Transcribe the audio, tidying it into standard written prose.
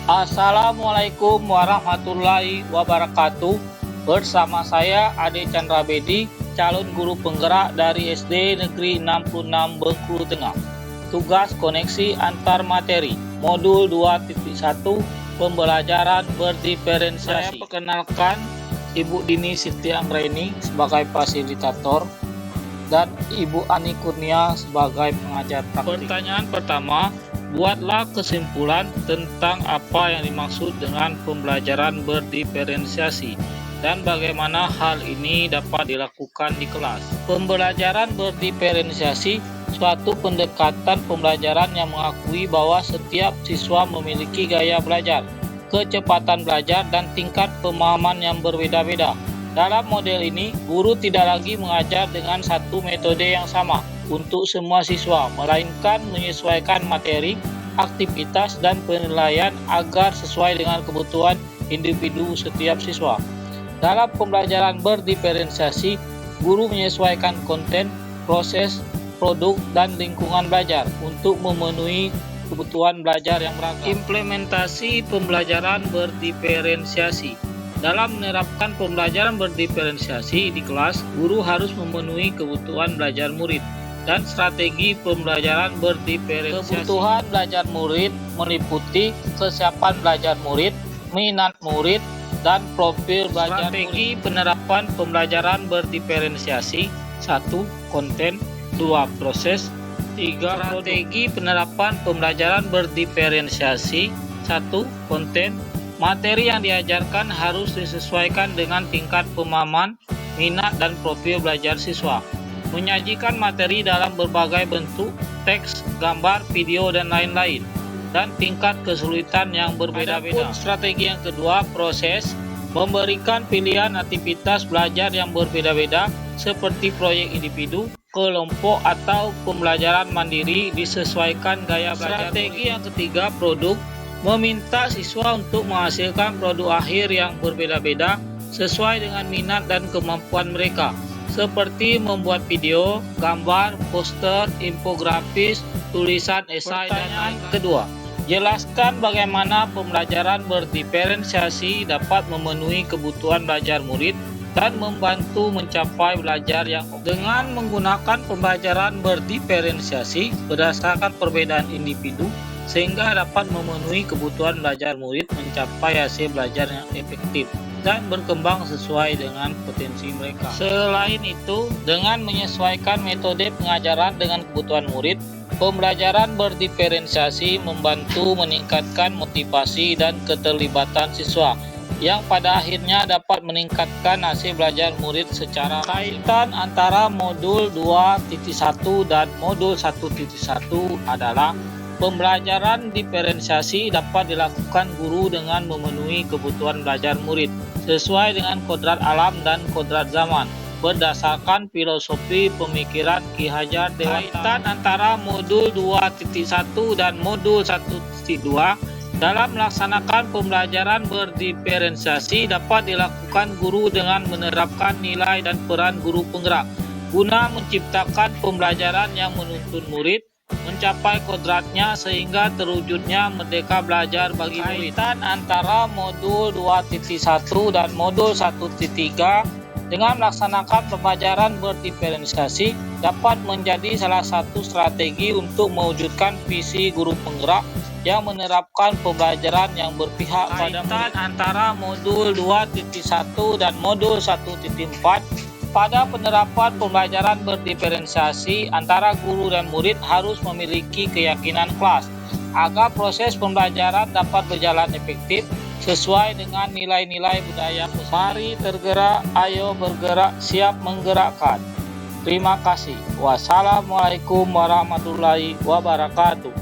Assalamualaikum warahmatullahi wabarakatuh. Bersama saya Ade Chandra Bedi, calon guru penggerak dari SD Negeri 66 Bengkulu Tengah. Tugas koneksi antar materi, modul 2.1, pembelajaran berdiferensiasi. Saya perkenalkan Ibu Dini Siti Anggraini sebagai fasilitator dan Ibu Ani Kurnia sebagai pengajar praktik. Pertanyaan pertama, buatlah kesimpulan tentang apa yang dimaksud dengan pembelajaran berdiferensiasi dan bagaimana hal ini dapat dilakukan di kelas. Pembelajaran berdiferensiasi suatu pendekatan pembelajaran yang mengakui bahwa setiap siswa memiliki gaya belajar, kecepatan belajar, dan tingkat pemahaman yang berbeda-beda. Dalam model ini, guru tidak lagi mengajar dengan satu metode yang sama untuk semua siswa, melainkan menyesuaikan materi, aktivitas, dan penilaian agar sesuai dengan kebutuhan individu setiap siswa. Dalam pembelajaran berdiferensiasi, guru menyesuaikan konten, proses, produk, dan lingkungan belajar untuk memenuhi kebutuhan belajar yang beragam. Implementasi pembelajaran berdiferensiasi. Dalam menerapkan pembelajaran berdiferensiasi di kelas, guru harus memenuhi kebutuhan belajar murid dan strategi pembelajaran berdiferensiasi. Kebutuhan belajar murid meliputi kesiapan belajar murid, minat murid, dan profil belajar strategi murid. Penerapan pembelajaran berdiferensiasi: 1. Konten, 2. Proses, 3. Strategi penerapan pembelajaran berdiferensiasi: 1. Konten. Materi yang diajarkan harus disesuaikan dengan tingkat pemahaman, minat, dan profil belajar siswa. Menyajikan materi dalam berbagai bentuk, teks, gambar, video, dan lain-lain, dan tingkat kesulitan yang berbeda-beda. Strategi yang kedua, proses, memberikan pilihan aktivitas belajar yang berbeda-beda seperti proyek individu, kelompok, atau pembelajaran mandiri disesuaikan gaya belajar. Strategi yang ketiga, produk, meminta siswa untuk menghasilkan produk akhir yang berbeda-beda sesuai dengan minat dan kemampuan mereka, seperti membuat video, gambar, poster, infografis, tulisan esai, dan lain. Kedua, jelaskan bagaimana pembelajaran berdiferensiasi dapat memenuhi kebutuhan belajar murid dan membantu mencapai belajar yang dengan menggunakan pembelajaran berdiferensiasi berdasarkan perbedaan individu, sehingga dapat memenuhi kebutuhan belajar murid mencapai hasil belajar yang efektif dan berkembang sesuai dengan potensi mereka. Selain itu, dengan menyesuaikan metode pengajaran dengan kebutuhan murid, pembelajaran berdiferensiasi membantu meningkatkan motivasi dan keterlibatan siswa, yang pada akhirnya dapat meningkatkan hasil belajar murid secara kaitan antara modul 2.1 dan modul 1.1 adalah pembelajaran diferensiasi dapat dilakukan guru dengan memenuhi kebutuhan belajar murid sesuai dengan kodrat alam dan kodrat zaman berdasarkan filosofi pemikiran Ki Hajar Dewantara. Kaitan antara modul 2.1 dan modul 1.2 dalam melaksanakan pembelajaran berdiferensiasi dapat dilakukan guru dengan menerapkan nilai dan peran guru penggerak guna menciptakan pembelajaran yang menuntun murid mencapai kodratnya sehingga terwujudnya merdeka belajar bagi murid. Kaitan antara modul 2.1 dan modul 1.3 dengan melaksanakan pembelajaran berdiferensiasi dapat menjadi salah satu strategi untuk mewujudkan visi guru penggerak yang menerapkan pembelajaran yang berpihak pada murid. Kaitan antara modul 2.1 dan modul 1.4 pada penerapan pembelajaran berdiferensiasi antara guru dan murid harus memiliki keyakinan kelas agar proses pembelajaran dapat berjalan efektif sesuai dengan nilai-nilai budaya. Mari tergerak, ayo bergerak, siap menggerakkan. Terima kasih. Wassalamualaikum warahmatullahi wabarakatuh.